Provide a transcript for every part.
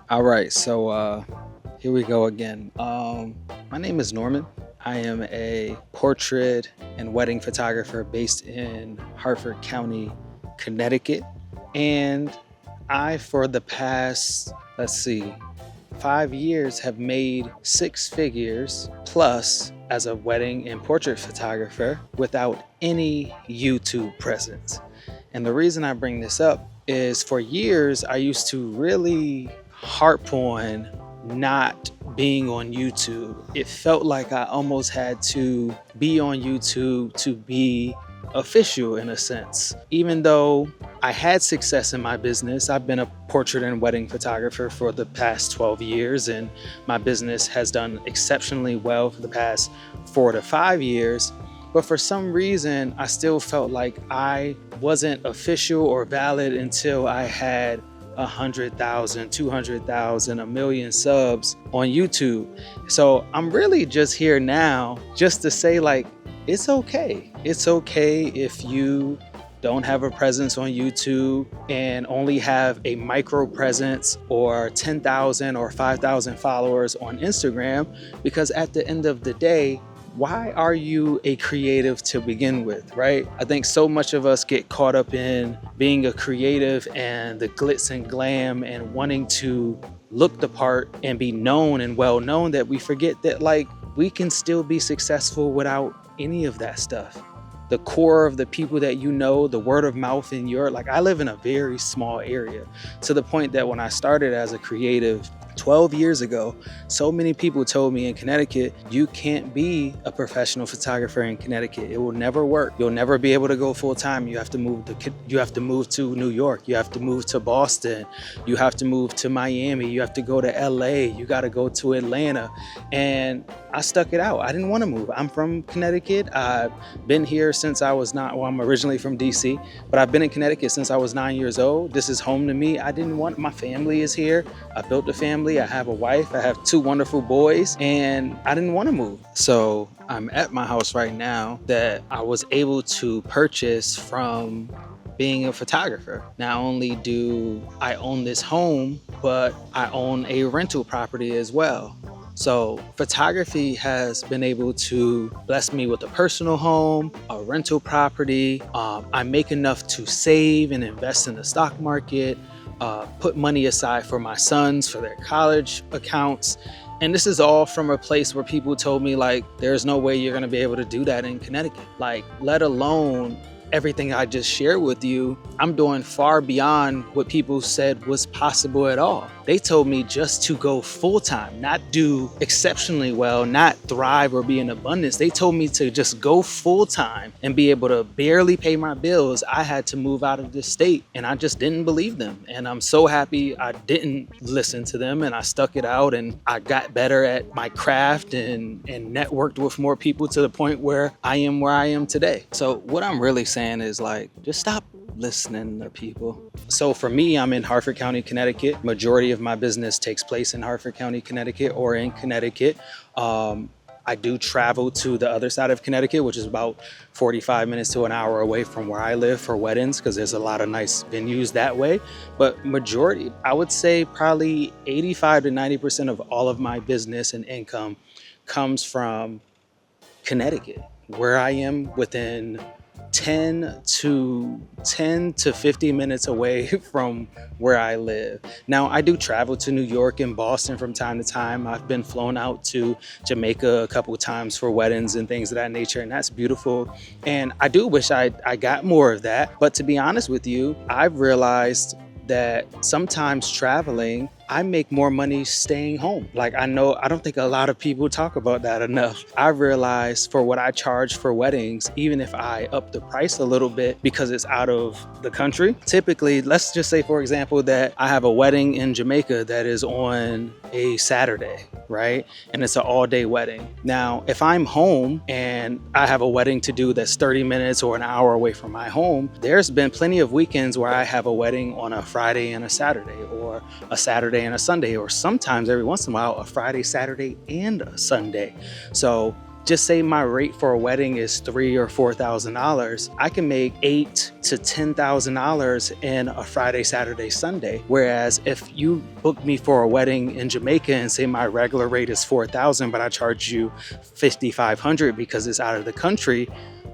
All right, so here we go again. My name is Norman. I am a portrait and wedding photographer based in Hartford County, Connecticut. And I, for the past, 5 years, have made six figures plus as a wedding and portrait photographer without any YouTube presence. And the reason I bring this up is for years, I used to really harp on not being on YouTube. It felt like I almost had to be on YouTube to be official in a sense. Even though I had success in my business, I've been a portrait and wedding photographer for the past 12 years, and my business has done exceptionally well for the past 4 to 5 years. But for some reason, I still felt like I wasn't official or valid until I had 100,000, 200,000, a million subs on YouTube. So I'm really just here now just to say, like, it's okay. It's okay if you don't have a presence on YouTube and only have a micro presence or 10,000 or 5,000 followers on Instagram, because at the end of the day, why are you a creative to begin with, right? I think so much of us get caught up in being a creative and the glitz and glam and wanting to look the part and be known and well known that we forget that, like, we can still be successful without any of that stuff. The core of the people that you know, the word of mouth in your, like, I live in a very small area, to the point that when I started as a creative 12 years ago, so many people told me in Connecticut, you can't be a professional photographer in Connecticut. It will never work. You'll never be able to go full time. You have to move to New York. You have to move to Boston. You have to move to Miami. You have to go to LA. You got to go to Atlanta. And I stuck it out. I didn't want to move. I'm from Connecticut. I've been here since I was not, well, I'm originally from DC, but I've been in Connecticut since I was 9 years old. This is home to me. I didn't want, my family is here. I built a family. I have a wife. I have two wonderful boys, and I didn't want to move. So I'm at my house right now that I was able to purchase from being a photographer. Not only do I own this home, but I own a rental property as well. So photography has been able to bless me with a personal home, a rental property. I make enough to save and invest in the stock market, put money aside for my sons, for their college accounts. And this is all from a place where people told me, like, there's no way you're going to be able to do that in Connecticut. Like, let alone everything I just shared with you, I'm doing far beyond what people said was possible at all. They told me just to go full time, not do exceptionally well, not thrive or be in abundance. They told me to just go full time and be able to barely pay my bills. I had to move out of this state, and I just didn't believe them. And I'm so happy I didn't listen to them, and I stuck it out, and I got better at my craft and networked with more people to the point where I am today. So what I'm really saying is, like, just stop listening to people. So for me, I'm in Hartford County, Connecticut. Majority of my business takes place in Hartford County, Connecticut, or in Connecticut. I do travel to the other side of Connecticut, which is about 45 minutes to an hour away from where I live for weddings, because there's a lot of nice venues that way. But majority, I would say probably 85 to 90% of all of my business and income comes from Connecticut, where I am within 10 to 50 minutes away from where I live. Now, I do travel to New York and Boston from time to time. I've been flown out to Jamaica a couple of times for weddings and things of that nature, and that's beautiful. And I do wish I got more of that. But to be honest with you, I've realized that sometimes traveling, I make more money staying home. Like, I don't think a lot of people talk about that enough. I realized for what I charge for weddings, even if I up the price a little bit because it's out of the country, typically, let's just say, for example, that I have a wedding in Jamaica that is on a Saturday, right? And it's an all-day wedding. Now, if I'm home and I have a wedding to do that's 30 minutes or an hour away from my home, there's been plenty of weekends where I have a wedding on a Friday and a Saturday, or a Saturday and a Sunday, or sometimes every once in a while a Friday, Saturday, and a Sunday. So just say my rate for a wedding is $3,000 or $4,000, I can make $8,000 to $10,000 in a Friday, Saturday, Sunday. Whereas if you book me for a wedding in Jamaica and say my regular rate is $4,000, but I charge you $5,500 because it's out of the country,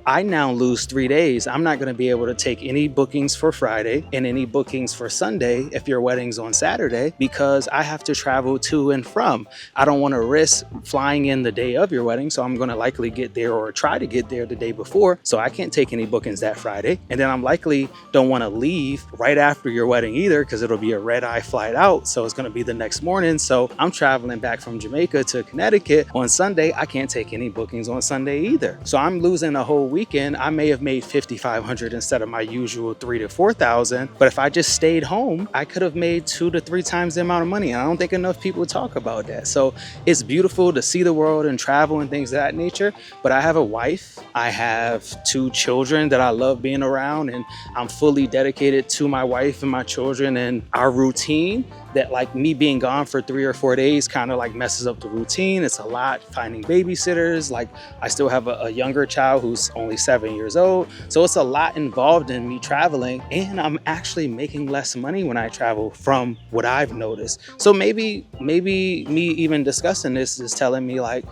I now lose 3 days. I'm not going to be able to take any bookings for Friday and any bookings for Sunday if your wedding's on Saturday, because I have to travel to and from. I don't want to risk flying in the day of your wedding, so I'm going to likely get there or try to get there the day before. So I can't take any bookings that Friday. And then I'm likely don't want to leave right after your wedding either, because it'll be a red-eye flight out. So it's going to be the next morning. So I'm traveling back from Jamaica to Connecticut on Sunday. I can't take any bookings on Sunday either. So I'm losing a whole weekend. I may have made $5,500 instead of my usual $3,000 to $4,000, but if I just stayed home, I could have made 2 to 3 times the amount of money. And I don't think enough people talk about that. So it's beautiful to see the world and travel and things of that nature. But I have a wife, I have 2 children that I love being around, and I'm fully dedicated to my wife and my children and our routine. That, like, me being gone for 3 or 4 days kind of like messes up the routine. It's a lot finding babysitters. Like, I still have a younger child who's only 7 years old. So it's a lot involved in me traveling, and I'm actually making less money when I travel from what I've noticed. So maybe me even discussing this is telling me, like,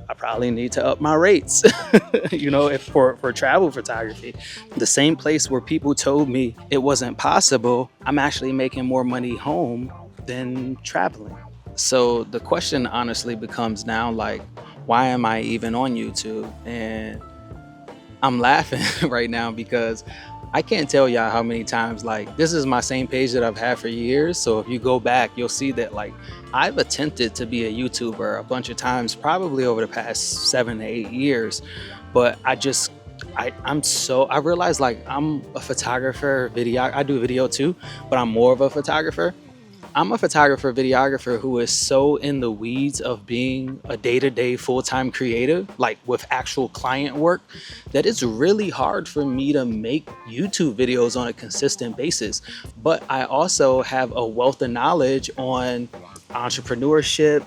I probably need to up my rates, you know, if for travel photography. The same place where people told me it wasn't possible, I'm actually making more money home than traveling. So the question honestly becomes now, like, why am I even on YouTube? And I'm laughing right now because I can't tell y'all how many times, like, this is my same page that I've had for years. So if you go back, you'll see that, like, I've attempted to be a YouTuber a bunch of times, probably over the past 7 to 8 years. But I realized, like, I'm a photographer, I do video too, but I'm more of a photographer. I'm a photographer, videographer who is so in the weeds of being a day-to-day full-time creative, like with actual client work, that it's really hard for me to make YouTube videos on a consistent basis. But I also have a wealth of knowledge on entrepreneurship,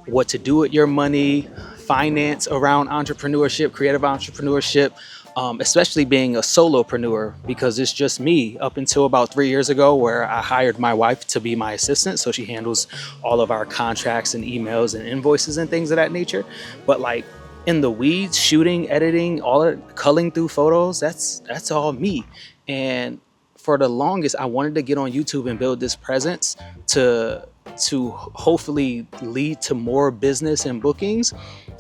what to do with your money, finance around entrepreneurship, creative entrepreneurship, especially being a solopreneur, because it's just me up until about 3 years ago, where I hired my wife to be my assistant. So she handles all of our contracts and emails and invoices and things of that nature. But, like, in the weeds, shooting, editing, all of culling through photos, that's all me. And for the longest, I wanted to get on YouTube and build this presence to hopefully lead to more business and bookings.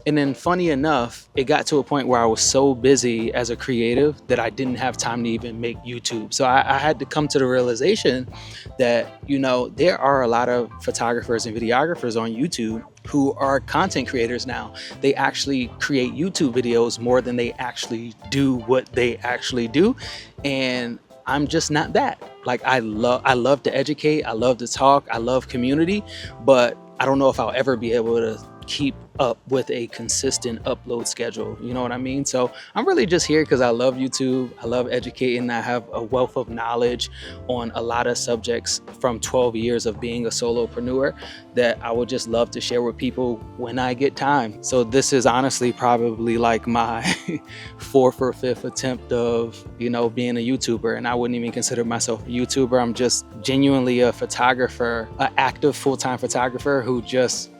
And then, funny enough, it got to a point where I was so busy as a creative that I didn't have time to even make YouTube. So I had to come to the realization that, you know, there are a lot of photographers and videographers on YouTube who are content creators now. They actually create YouTube videos more than they actually do what they actually do. And I'm just not that. Like, I love to educate, I love to talk, I love community, but I don't know if I'll ever be able to keep up with a consistent upload schedule. You know what I mean? So I'm really just here because I love YouTube. I love educating. I have a wealth of knowledge on a lot of subjects from 12 years of being a solopreneur that I would just love to share with people when I get time. So this is honestly probably like my 4th or 5th attempt of, you know, being a YouTuber. And I wouldn't even consider myself a YouTuber. I'm just genuinely a photographer, an active full-time photographer who just,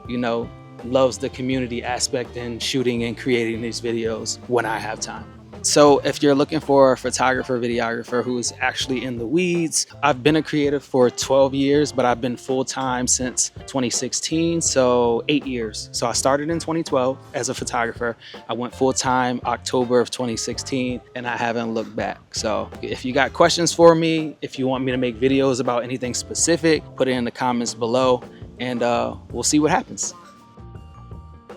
you know, loves the community aspect and shooting and creating these videos when I have time. So if you're looking for a photographer, videographer who's actually in the weeds, I've been a creative for 12 years, but I've been full-time since 2016, so 8 years. So I started in 2012 as a photographer. I went full-time October of 2016, and I haven't looked back. So if you got questions for me, if you want me to make videos about anything specific, put it in the comments below, and we'll see what happens.